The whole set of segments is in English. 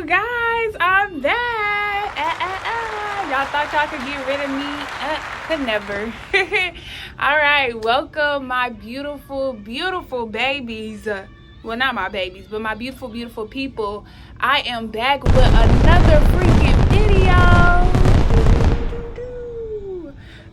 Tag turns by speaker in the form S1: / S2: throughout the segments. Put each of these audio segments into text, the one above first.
S1: guys, I'm back. Y'all thought y'all could get rid of me? Could never. All right, welcome my beautiful, beautiful babies. Well, not my babies, but my beautiful, beautiful people. I am back with another freaking video.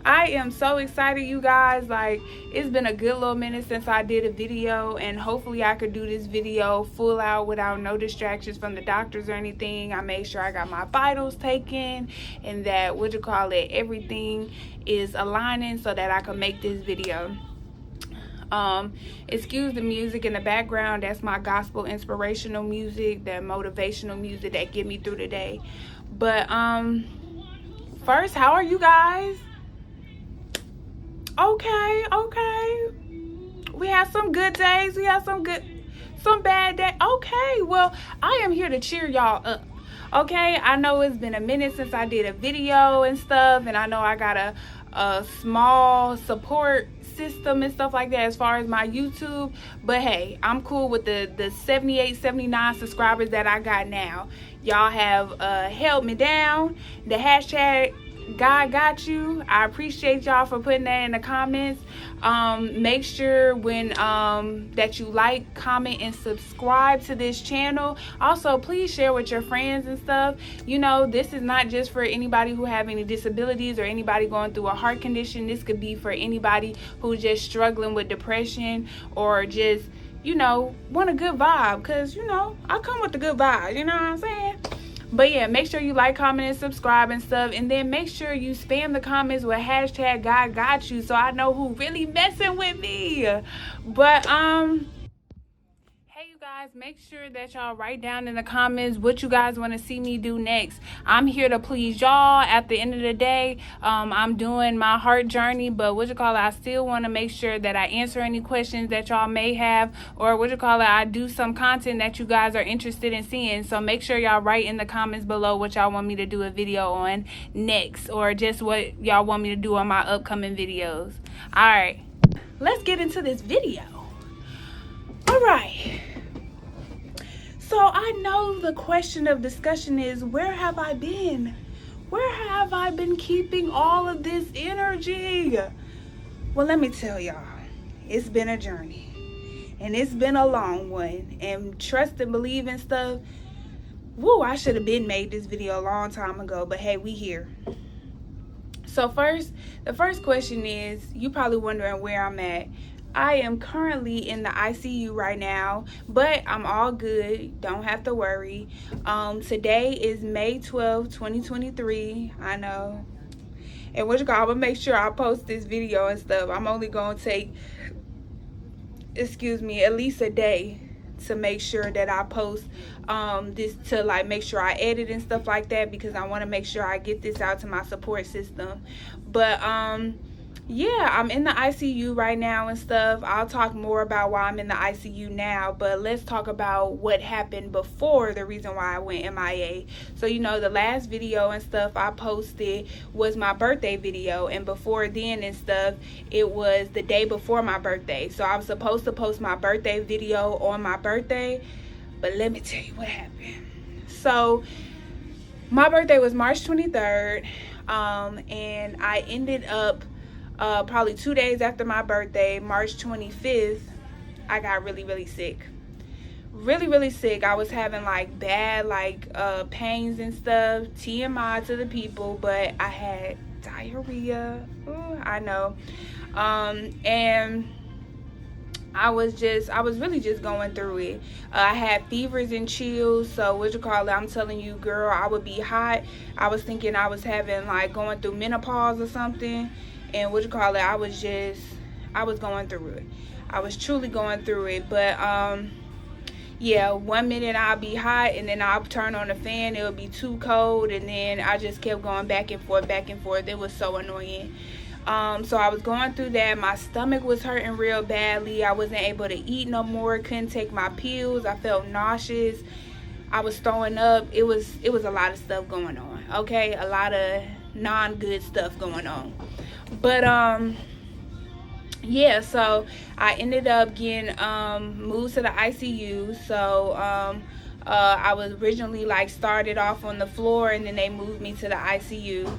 S1: I am so excited, you guys. Like, it's been a good little minute since I did a video, and hopefully I could do this video full out without no distractions from the doctors or anything. I made sure I got my vitals taken and that everything is aligning so that I can make this video. Excuse the music in the background. That's my gospel inspirational music, that motivational music that get me through the day. But first, how are you guys? Okay. We have some good days. We have some bad days. Okay, well, I am here to cheer y'all up. Okay, I know it's been a minute since I did a video and stuff, and I know I got a small support system and stuff like that as far as my YouTube, but hey, I'm cool with the 78, 79 subscribers that I got now. Y'all have held me down. The hashtag God got you. I appreciate y'all for putting that in the comments. Make sure when that you like, comment, and subscribe to this channel. Also, please share with your friends and stuff. You know, this is not just for anybody who have any disabilities or anybody going through a heart condition. This could be for anybody who's just struggling with depression or just, you know, want a good vibe, because, you know, I come with the good vibe, you know what I'm saying? But yeah, make sure you like, comment, and subscribe and stuff. And then make sure you spam the comments with hashtag God got you, so I know who really messing with me. But hey, you guys, make sure that y'all write down in the comments what you guys want to see me do next. I'm here to please y'all. At the end of the day, I'm doing my heart journey, but I still want to make sure that I answer any questions that y'all may have, or I do some content that you guys are interested in seeing. So make sure y'all write in the comments below what y'all want me to do a video on next, or just what y'all want me to do on my upcoming videos. All right, let's get into this video. All right. So I know the question of discussion is, where have I been? Where have I been keeping all of this energy? Well, let me tell y'all, it's been a journey, and it's been a long one, and trust and believe and stuff. Woo, I should have been made this video a long time ago, but hey, we here. So the first question is, you probably wondering where I'm at. I am currently in the ICU right now, but I'm all good. Don't have to worry. Today is May 12th, 2023. I know. And I'm gonna make sure I post this video and stuff. I'm only gonna take, at least a day to make sure that I post this, to like make sure I edit and stuff like that, because I want to make sure I get this out to my support system. But yeah, I'm in the ICU right now and stuff. I'll talk more about why I'm in the ICU now, but let's talk about what happened before the reason why I went MIA. So, you know, the last video and stuff I posted was my birthday video, and before then and stuff, it was the day before my birthday. So I was supposed to post my birthday video on my birthday, but let me tell you what happened. So my birthday was March 23rd, and I ended up probably 2 days after my birthday, March 25th, I got really sick. Really sick. I was having like bad pains and stuff. TMI to the people, but I had diarrhea. Ooh, I know. And I was really just going through it. I had fevers and chills. So I'm telling you, girl, I would be hot. I was thinking I was having going through menopause or something. And I was going through it. I was truly going through it. But yeah, 1 minute I'll be hot, and then I'll turn on the fan, it'll be too cold, and then I just kept going back and forth. It was so annoying. So I was going through that. My stomach was hurting real badly. I wasn't able to eat no more, couldn't take my pills. I felt nauseous. I was throwing up. It was a lot of stuff going on. Okay, a lot of non-good stuff going on. But yeah, so I ended up getting moved to the ICU. So I was originally like started off on the floor, and then they moved me to the ICU.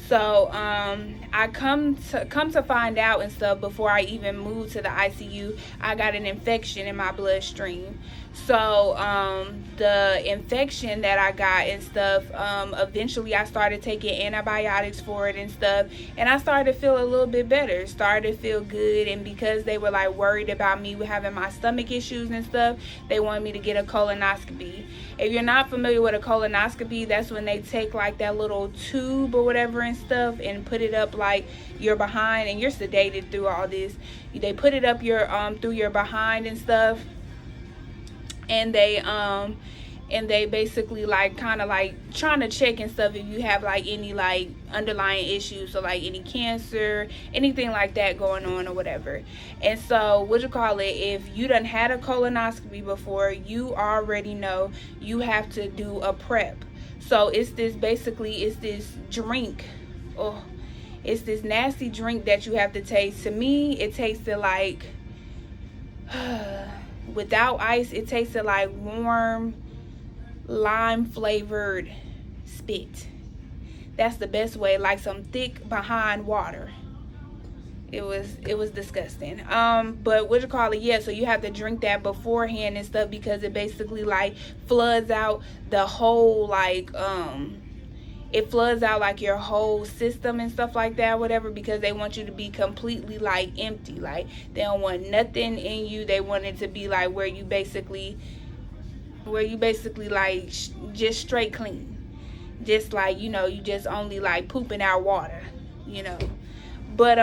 S1: So I come to find out and stuff, before I even moved to the ICU, I got an infection in my bloodstream. So the infection that I got and stuff, eventually I started taking antibiotics for it and stuff, and I started to feel a little bit better, started to feel good. And because they were like worried about me having my stomach issues and stuff, they wanted me to get a colonoscopy. If you're not familiar with a colonoscopy, that's when they take like that little tube or whatever and stuff and put it up like your behind, and you're sedated through all this. They put it up your through your behind and stuff, and they basically like kind of like trying to check and stuff if you have like any like underlying issues, so like any cancer, anything like that going on or whatever. And so if you done had a colonoscopy before, you already know you have to do a prep. So it's this drink. Oh, it's this nasty drink that you have to taste. To me, it tasted like without ice, it tasted like warm lime flavored spit. That's the best way, like some thick behind water. It was disgusting. But yeah, so you have to drink that beforehand and stuff, because it basically like floods out the whole like it floods out like your whole system and stuff like that, whatever, because they want you to be completely like empty. Like they don't want nothing in you. They want it to be like where you basically like just straight clean, just like, you know, you just only like pooping out water, you know. But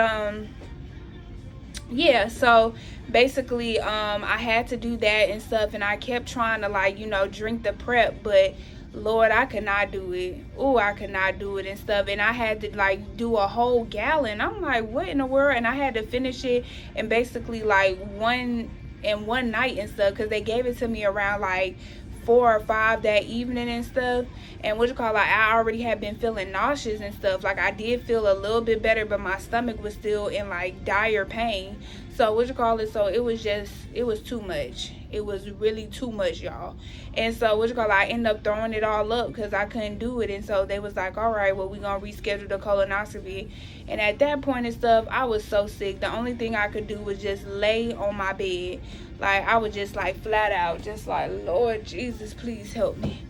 S1: yeah, so basically I had to do that and stuff, and I kept trying to like, you know, drink the prep, but Lord, I could not do it. Oh, I could not do it and stuff. And I had to like do a whole gallon. I'm like, what in the world? And I had to finish it in basically like one night and stuff, because they gave it to me around like 4 or 5 that evening and stuff. And I already had been feeling nauseous and stuff. Like I did feel a little bit better, but my stomach was still in like dire pain. So so it was too much. It was really too much, y'all. And so I ended up throwing it all up because I couldn't do it. And so they was like, all right, well, we're gonna reschedule the colonoscopy. And at that point and stuff, I was so sick. The only thing I could do was just lay on my bed. Like I was just like flat out, just like, Lord Jesus, please help me.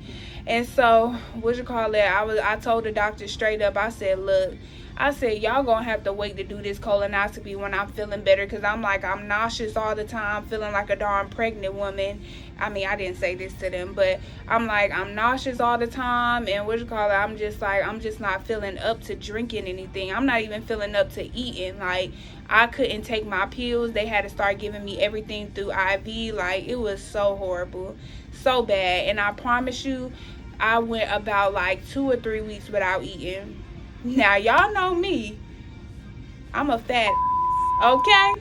S1: And so I told the doctor straight up, I said, look, y'all gonna have to wait to do this colonoscopy when I'm feeling better, because I'm nauseous all the time, feeling like a darn pregnant woman. I mean, I didn't say this to them, but I'm nauseous all the time, and I'm just not feeling up to drinking anything. I'm not even feeling up to eating. Like I couldn't take my pills. They had to start giving me everything through IV. Like it was so horrible, so bad. And I promise you, I went about like 2 or 3 weeks without eating. Now, y'all know me. I'm a fat okay?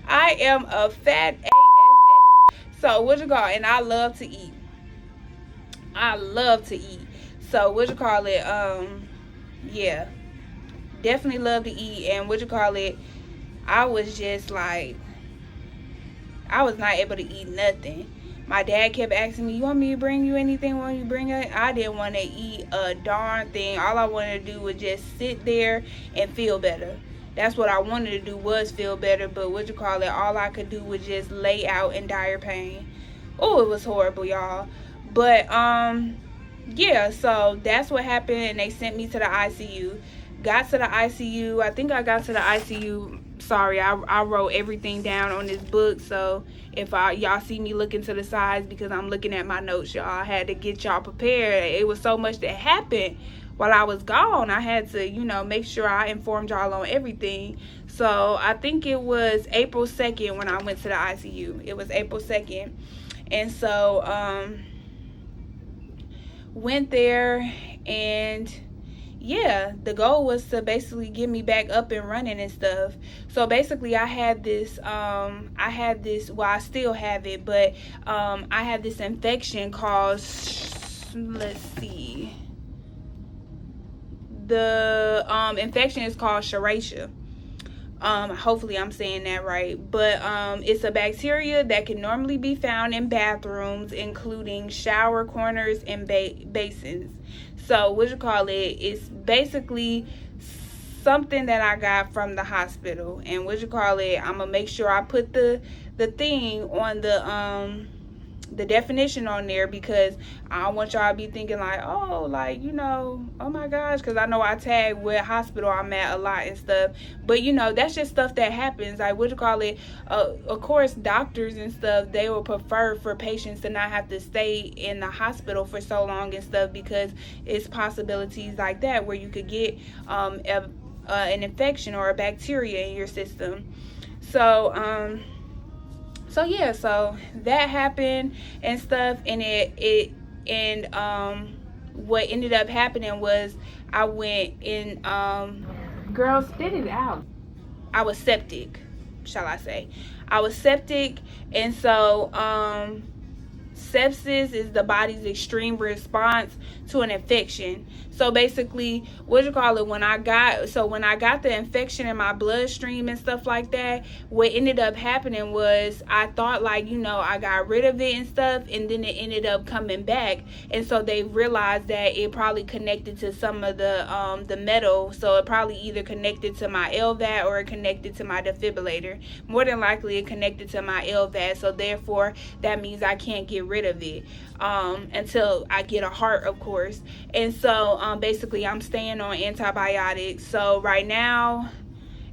S1: I am a fat ass. So, and I love to eat. So, yeah. Definitely love to eat. And I was just like, I was not able to eat nothing. My dad kept asking me, you want me to bring you anything when you bring it? I didn't want to eat a darn thing. All I wanted to do was just sit there and feel better. That's what I wanted to do, was feel better. But all I could do was just lay out in dire pain. Oh, it was horrible, y'all. But yeah, so that's what happened, and they sent me to the ICU. Got to the ICU. I think I got to the ICU. Sorry, I wrote everything down on this book, so if y'all see me looking to the sides, because I'm looking at my notes, y'all. I had to get y'all prepared. It was so much that happened while I was gone. I had to, you know, make sure I informed y'all on everything. So I think it was April 2nd when I went to the ICU. It was April 2nd. And so went there, and yeah, the goal was to basically get me back up and running and stuff. So basically I had this, well, I still have it, but I had this infection called, let's see, the infection is called Serratia. Hopefully I'm saying that right. But it's a bacteria that can normally be found in bathrooms, including shower corners and basins. So what you call it, it's basically something that I got from the hospital. And what you call it, I'm gonna make sure I put the thing on the definition on there, because I don't want y'all to be thinking like, oh, like, you know, oh my gosh, because I know I tag what hospital I'm at a lot and stuff. But you know, that's just stuff that happens. Like, what you call it, of course doctors and stuff, they will prefer for patients to not have to stay in the hospital for so long and stuff, because it's possibilities like that where you could get an infection or a bacteria in your system. So yeah, so that happened and stuff, and what ended up happening was I went in, girl, spit it out. I was septic, shall I say. I was septic, and so sepsis is the body's extreme response to an infection. So basically, what you call it, when I got the infection in my bloodstream and stuff like that, what ended up happening was I thought, like, you know, I got rid of it and stuff, and then it ended up coming back. And so they realized that it probably connected to some of the metal. So it probably either connected to my LVAD or it connected to my defibrillator. More than likely it connected to my LVAD, so therefore that means I can't get rid of it until I get a heart, of course. And so basically I'm staying on antibiotics. So right now,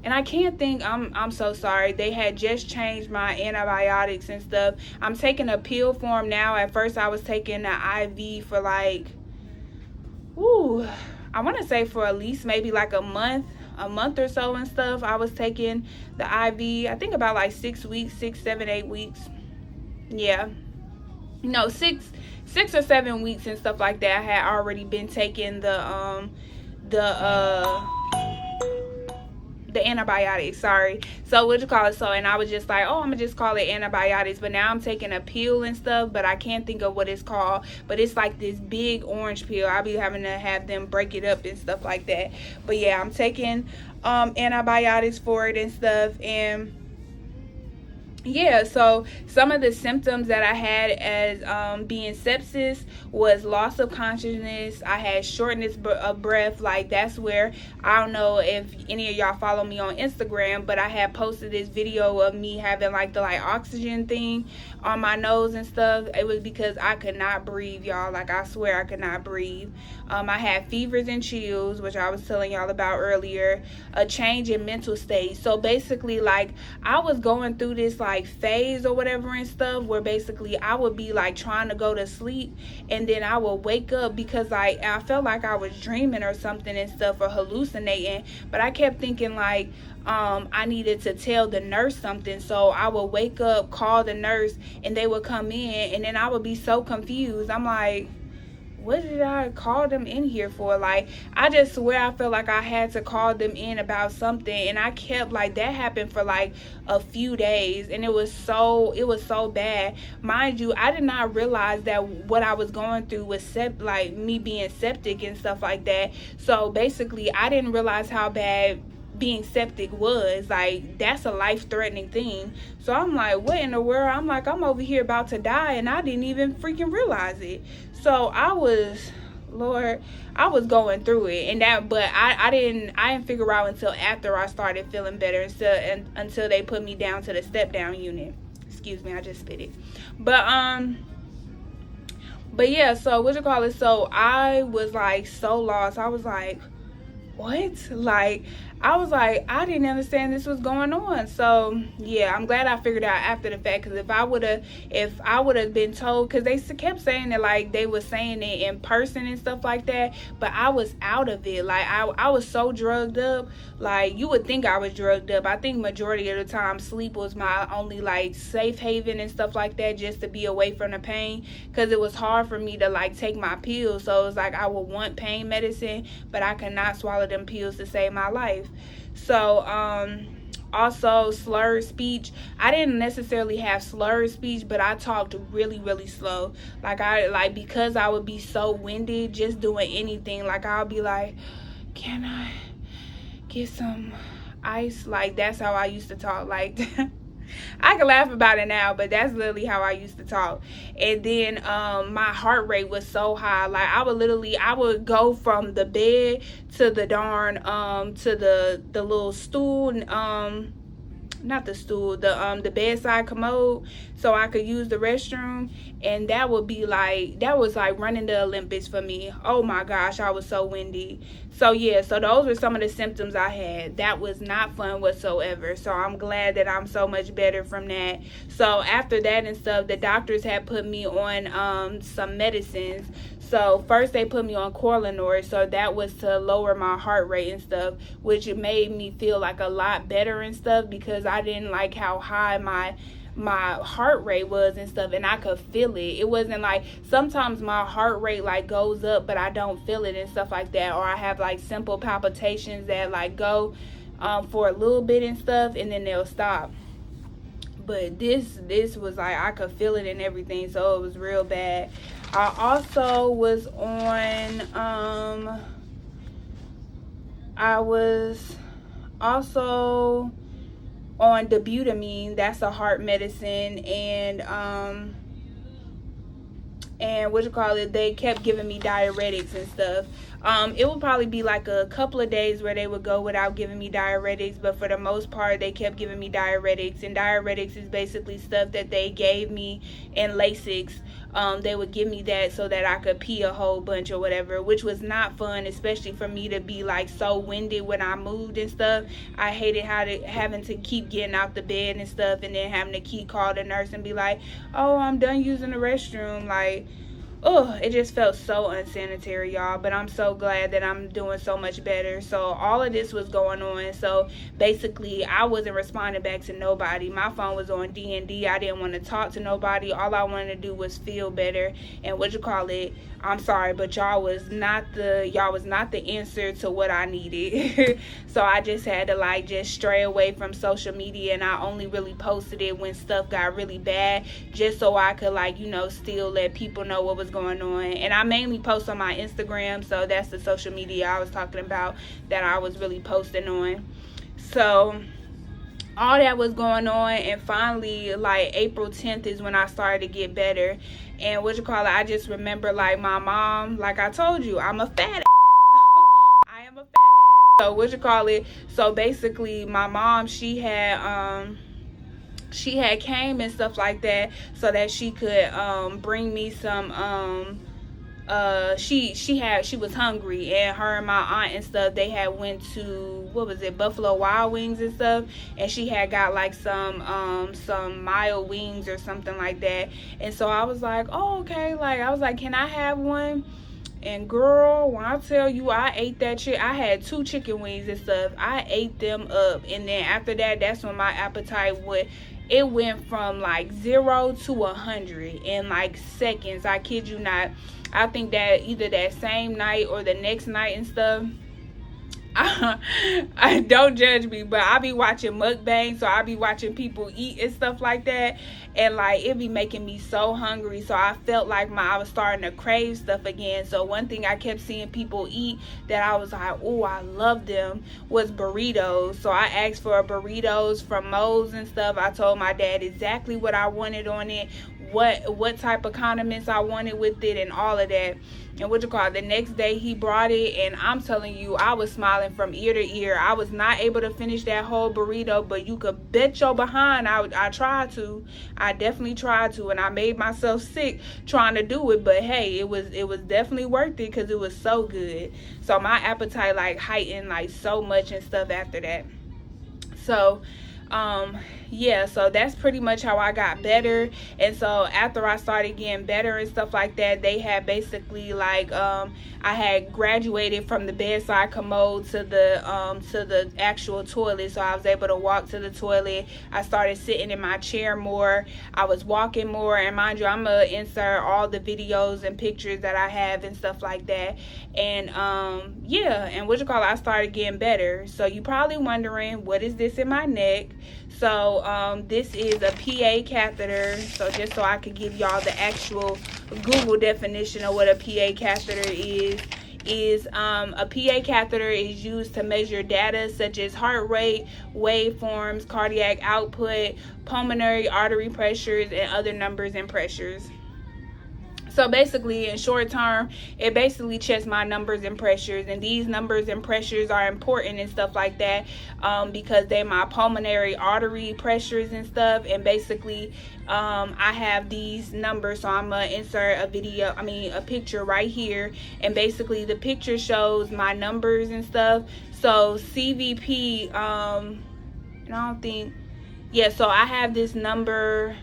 S1: and I can't think, I'm so sorry, they had just changed my antibiotics and stuff. I'm taking a pill form now. At first I was taking the IV for like, I want to say for at least maybe like a month or so and stuff. I was taking the IV, I think about like 6 weeks, 6, 7, 8 weeks. Yeah, no, 6 or 7 weeks and stuff like that. I had already been taking the antibiotics, sorry. So what you call it, so, and I was just like, oh, I'm gonna just call it antibiotics. But now I'm taking a pill and stuff, but I can't think of what it's called. But it's like this big orange pill. I'll be having to have them break it up and stuff like that. But yeah, I'm taking antibiotics for it and stuff. And yeah, so some of the symptoms that I had as being sepsis was loss of consciousness. I had shortness of breath. Like, that's where, I don't know if any of y'all follow me on Instagram, but I had posted this video of me having like the oxygen thing on my nose and stuff. It was because I could not breathe, y'all. Like, I swear I could not breathe. I had fevers and chills, which I was telling y'all about earlier. A change in mental state. So basically, like, I was going through this like phase or whatever and stuff, where basically I would be like trying to go to sleep, and then I would wake up because like I felt like I was dreaming or something and stuff, or hallucinating. But I kept thinking like I needed to tell the nurse something. So I would wake up, call the nurse, and they would come in, and then I would be so confused. I'm like, what did I call them in here for? Like, I just swear I felt like I had to call them in about something, and I kept like, that happened for like a few days, and it was so bad. Mind you, I did not realize that what I was going through was like me being septic and stuff like that. So basically I didn't realize how bad being septic was. Like, that's a life-threatening thing. So I'm like, what in the world? I'm like, I'm over here about to die, and I didn't even freaking realize it. So I was going through it, and that, but I didn't figure out until after I started feeling better, until they put me down to the step down unit. Excuse me, I just spit it. But yeah, so what you call it, so I was like so lost. I was like, what? Like, I was like, I didn't understand this was going on. So yeah, I'm glad I figured out after the fact, because if I would have been told, because they kept saying that like they were saying it in person and stuff like that, but I was out of it. Like, I was so drugged up. Like, you would think I was drugged up. I think majority of the time sleep was my only like safe haven and stuff like that, just to be away from the pain, because it was hard for me to like take my pills. So it was like I would want pain medicine, but I could not swallow them pills to save my life. So also slurred speech. I didn't necessarily have slurred speech, but I talked really, really slow. Like, because I would be so winded just doing anything. Like, I'll be like, can I get some ice. Like, that's how I used to talk. Like, I can laugh about it now, but that's literally how I used to talk. And then my heart rate was so high. Like, I would go from the bed to the darn to the little stool, not the stool, the bedside commode, so I could use the restroom, and that was like running the Olympics for me. Oh my gosh, I was so windy. So yeah, so those were some of the symptoms I had. That was not fun whatsoever. So I'm glad that I'm so much better from that. So after that and stuff, the doctors had put me on some medicines. So first they put me on Korlynor, so that was to lower my heart rate and stuff, which it made me feel like a lot better and stuff, because I didn't like how high my heart rate was and stuff, and I could feel it. It wasn't like, sometimes my heart rate like goes up but I don't feel it and stuff like that, or I have like simple palpitations that like go for a little bit and stuff, and then they'll stop. But this was like, I could feel it and everything, so it was real bad. I also was on dobutamine. That's a heart medicine. And what you call it, they kept giving me diuretics and stuff. It would probably be like a couple of days where they would go without giving me diuretics, but for the most part they kept giving me diuretics. And diuretics is basically stuff that they gave me in Lasix. They would give me that so that I could pee a whole bunch or whatever, which was not fun, especially for me to be like so winded when I moved and stuff. I hated having to keep getting out the bed and stuff, and then having to keep call the nurse and be like, oh, I'm done using the restroom. Like, oh, it just felt so unsanitary, y'all. But I'm so glad that I'm doing so much better. So all of this was going on. So basically, I wasn't responding back to nobody. My phone was on D&D. I didn't want to talk to nobody. All I wanted to do was feel better. And what you call it, I'm sorry, but y'all was not the answer to what I needed. So I just had to like just stray away from social media, and I only really posted it when stuff got really bad, just so I could like, you know, still let people know what was going on. And I mainly post on my Instagram, so that's the social media I was talking about that I was really posting on. So all that was going on, and finally like April 10th is when I started to get better. And what you call it, I just remember like my mom, like I told you, I'm a fat ass. I am a fat ass. So what you call it, so basically my mom, she had came and stuff like that so that she could bring me some she was hungry, and her and my aunt and stuff, they had went to, what was it, Buffalo Wild Wings and stuff, and she had got like some mild wings or something like that. And so I was like, oh, okay, like I was like, can I have one? And girl, when I tell you, I ate that shit. I had 2 chicken wings and stuff. I ate them up, and then after that, that's when my appetite went from like 0 to 100 in like seconds. I kid you not. I think that either that same night or the next night and stuff, I don't judge me, but I be watching mukbangs, so I be watching people eat and stuff like that, and like it be making me so hungry. So I felt like I was starting to crave stuff again. So one thing I kept seeing people eat that I was like, oh, I love them, was burritos. So I asked for burritos from Moe's and stuff. I told my dad exactly what I wanted on it, what type of condiments I wanted with it, and all of that. And what you call it, the next day he brought it, and I'm telling you, I was smiling from ear to ear. I was not able to finish that whole burrito, but you could bet your behind I tried to. I definitely tried to, and I made myself sick trying to do it. But hey, it was definitely worth it because it was so good. So my appetite like heightened like so much and stuff after that. So yeah, so that's pretty much how I got better. And so after I started getting better and stuff like that, they had basically like I had graduated from the bedside commode to the actual toilet. So I was able to walk to the toilet. I started sitting in my chair more. I was walking more, and mind you, I'm gonna insert all the videos and pictures that I have and stuff like that. And yeah, and what you call it, I started getting better. So you probably wondering, what is this in my neck? So this is a PA catheter. So just so I could give y'all the actual Google definition of what a PA catheter is, is a PA catheter is used to measure data such as heart rate, waveforms, cardiac output, pulmonary artery pressures, and other numbers and pressures. So basically, in short term, it basically checks my numbers and pressures, and these numbers and pressures are important and stuff like that, because they're my pulmonary artery pressures and stuff. And basically, I have these numbers, so I'm gonna insert a picture right here, and basically the picture shows my numbers and stuff. So CVP, and I don't think, yeah. So I have this number.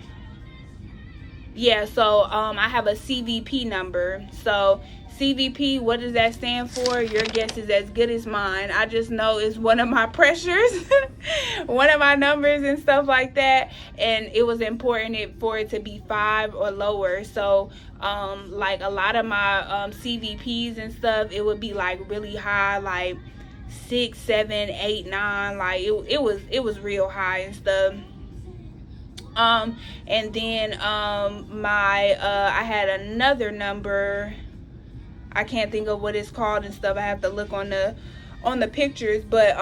S1: Yeah, so I have a CVP number. So CVP, what does that stand for? Your guess is as good as mine. I just know it's one of my pressures, one of my numbers and stuff like that. And it was important for it to be 5 or lower. So like a lot of my CVPs and stuff, it would be like really high, like 6, 7, 8, 9. Like it was real high and stuff. And then I had another number. I can't think of what it's called and stuff. I have to look on the pictures, but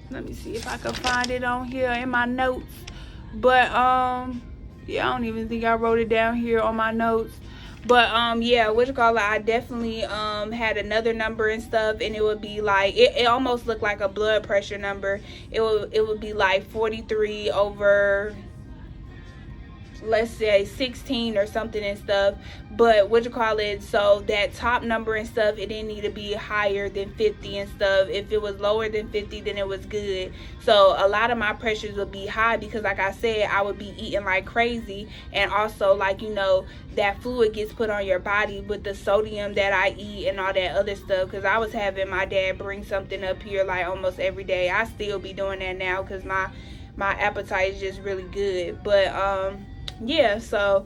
S1: let me see if I can find it on here in my notes. But yeah, I don't even think I wrote it down here on my notes. But yeah, I definitely had another number and stuff, and it would be like it almost looked like a blood pressure number. It would be like 43 over, let's say 16 or something and stuff. But so that top number and stuff, it didn't need to be higher than 50 and stuff. If it was lower than 50, then it was good. So a lot of my pressures would be high because, like I said, I would be eating like crazy. And also, like, that fluid gets put on your body with the sodium that I eat and all that other stuff. Because I was having my dad bring something up here like almost every day. I still be doing that now because my appetite is just really good. But yeah, so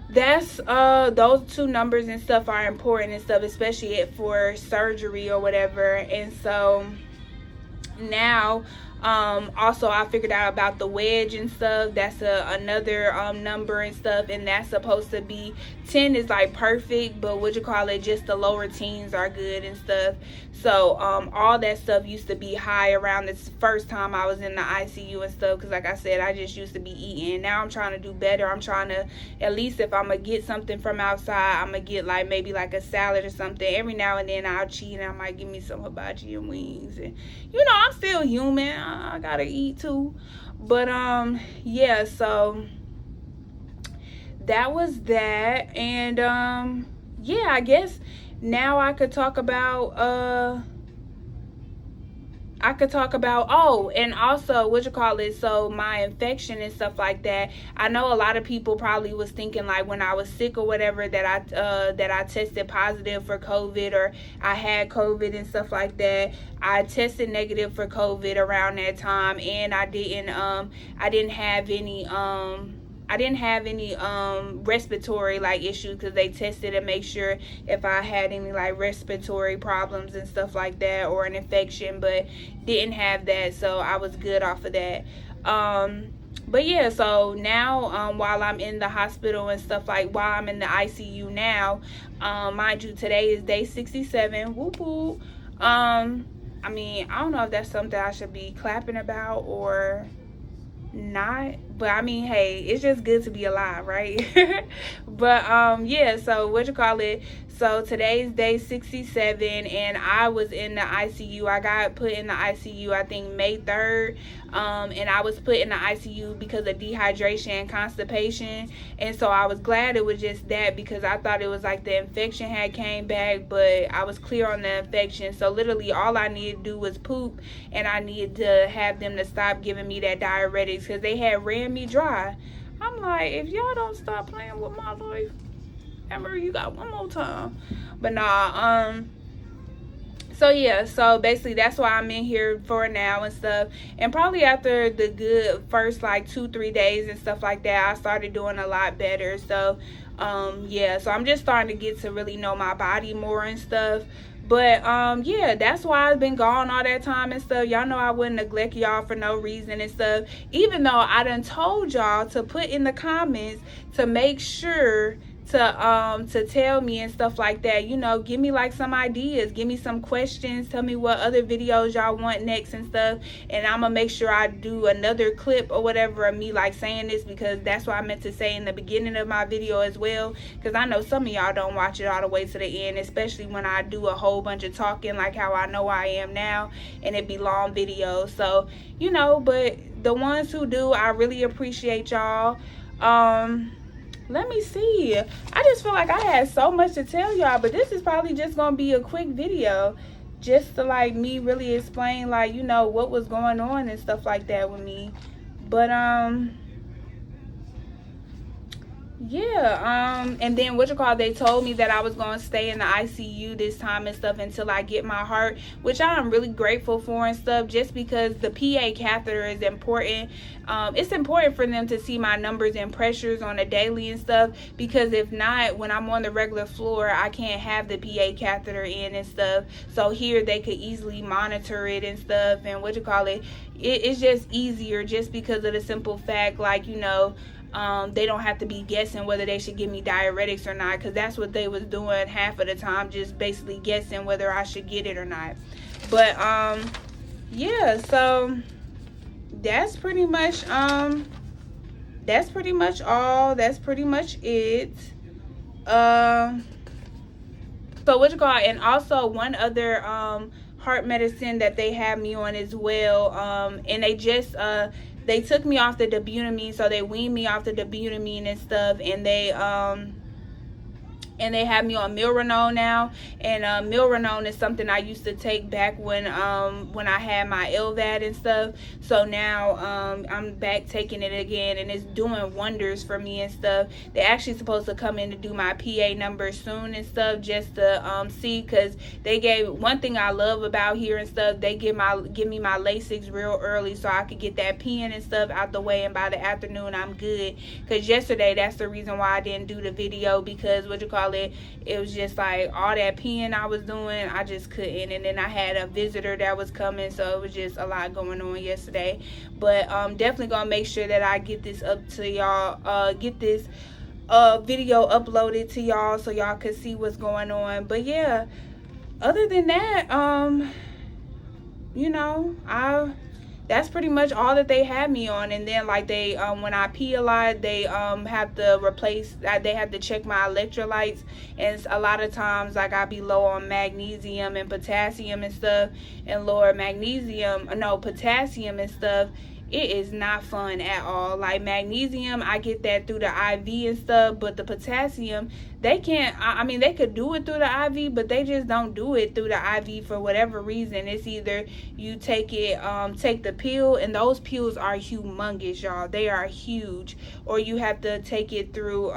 S1: that's those two numbers and stuff are important and stuff, especially for surgery or whatever. And so now also I figured out about the wedge and stuff. That's another number and stuff, and that's supposed to be 10 is like perfect, but just the lower teens are good and stuff. So all that stuff used to be high around this first time I was in the ICU and stuff, because like I said, I just used to be eating. Now I'm trying to do better. I'm trying to, at least if I'm gonna get something from outside, I'm gonna get like maybe like a salad or something. Every now and then I'll cheat and I might give me some hibachi and wings, and I'm still human. I gotta eat too. But yeah, so that was that. And yeah, I guess now I could talk about and also so my infection and stuff like that. I know a lot of people probably was thinking like when I was sick or whatever that I tested positive for COVID, or I had COVID and stuff like that. I tested negative for COVID around that time, and I didn't have any respiratory like issues, because they tested to make sure if I had any like respiratory problems and stuff like that, or an infection, but didn't have that, so I was good off of that. But yeah, so now while I'm in the hospital and stuff, like while I'm in the ICU now, mind you, today is day 67. Whoop whoop. I mean, I don't know if that's something I should be clapping about or not, but I mean, hey, it's just good to be alive, right? But yeah, so so today's day 67, and I was in the ICU. I got put in the ICU I think May 3rd, and I was put in the ICU because of dehydration and constipation. And so I was glad it was just that, because I thought it was like the infection had came back, but I was clear on the infection. So literally all I needed to do was poop, and I needed to have them to stop giving me that diuretics, because they had ran me dry. I'm like, if y'all don't stop playing with my life, Amber, you got one more time. But nah, so yeah, so basically that's why I'm in here for now and stuff. And probably after the good first like 2-3 days and stuff like that, I started doing a lot better. So yeah, so I'm just starting to get to really know my body more and stuff. But yeah, that's why I've been gone all that time and stuff. Y'all know I wouldn't neglect y'all for no reason and stuff, even though I done told y'all to put in the comments to make sure to tell me and stuff like that. You know, give me like some ideas, give me some questions, tell me what other videos y'all want next and stuff, and I'm gonna make sure I do another clip or whatever of me like saying this, because that's what I meant to say in the beginning of my video as well, because I know some of y'all don't watch it all the way to the end, especially when I do a whole bunch of talking like how I know I am now, and it be long videos. So, you know, but the ones who do, I really appreciate y'all. Let me see. I just feel like I had so much to tell y'all, but this is probably just gonna be a quick video just to like me really explain like, you know, what was going on and stuff like that with me. But yeah, and then they told me that I was going to stay in the ICU this time and stuff until I get my heart, which I'm really grateful for and stuff, just because the PA catheter is important. It's important for them to see my numbers and pressures on a daily and stuff, because if not, when I'm on the regular floor, I can't have the PA catheter in and stuff. So here they could easily monitor it and stuff, and it's just easier just because of the simple fact, like, you know, they don't have to be guessing whether they should give me diuretics or not, because that's what they was doing half of the time, just basically guessing whether I should get it or not. But yeah, so that's pretty much all. That's pretty much it. So and also one other heart medicine that they have me on as well, and they just they took me off the dobutamine, so they weaned me off the dobutamine and stuff, and they have me on Milrinone now. And Milrinone is something I used to take back when I had my LVAD and stuff. So now I'm back taking it again, and it's doing wonders for me and stuff. They're actually supposed to come in to do my PA number soon and stuff, just to see, because they gave, one thing I love about here and stuff, they give me my Lasix real early, so I could get that pen and stuff out the way, and by the afternoon I'm good. Because yesterday, that's the reason why I didn't do the video, because it was just like all that peeing I was doing, I just couldn't. And then I had a visitor that was coming, so it was just a lot going on yesterday. But definitely gonna make sure that I get this up to y'all, get this video uploaded to y'all, so y'all can see what's going on. But yeah, other than that, you know, that's pretty much all that they had me on. And then like they when I pee a lot, they have to check my electrolytes, and a lot of times like I be low on magnesium and potassium and stuff, and lower potassium and stuff. It is not fun at all. Like magnesium, I get that through the IV and stuff, but the potassium, they can't, I mean, they could do it through the IV, but they just don't do it through the IV for whatever reason. It's either you take the pill, and those pills are humongous, y'all. They are huge. Or you have to take it through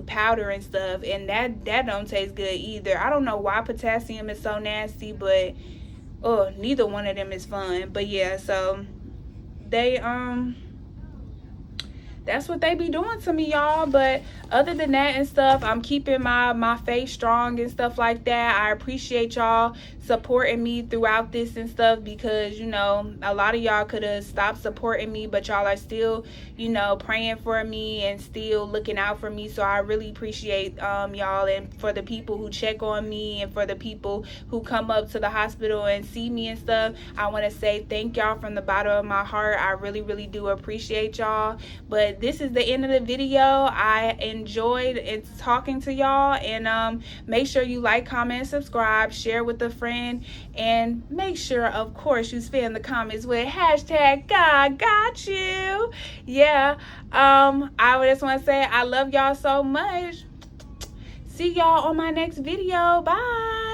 S1: powder and stuff, and that don't taste good either. I don't know why potassium is so nasty, but neither one of them is fun. But yeah, so they that's what they be doing to me, y'all. But other than that and stuff, I'm keeping my faith strong and stuff like that. I appreciate y'all supporting me throughout this and stuff, because, you know, a lot of y'all could have stopped supporting me, but y'all are still, you know, praying for me and still looking out for me. So I really appreciate y'all, and for the people who check on me, and for the people who come up to the hospital and see me and stuff, I want to say thank y'all from the bottom of my heart. I really, really do appreciate y'all. But this is the end of the video. I enjoyed talking to y'all, and make sure you like, comment, subscribe, share with a friend, and make sure, of course, you spam the comments with hashtag God got you. Yeah, I just want to say I love y'all so much. See y'all on my next video. Bye.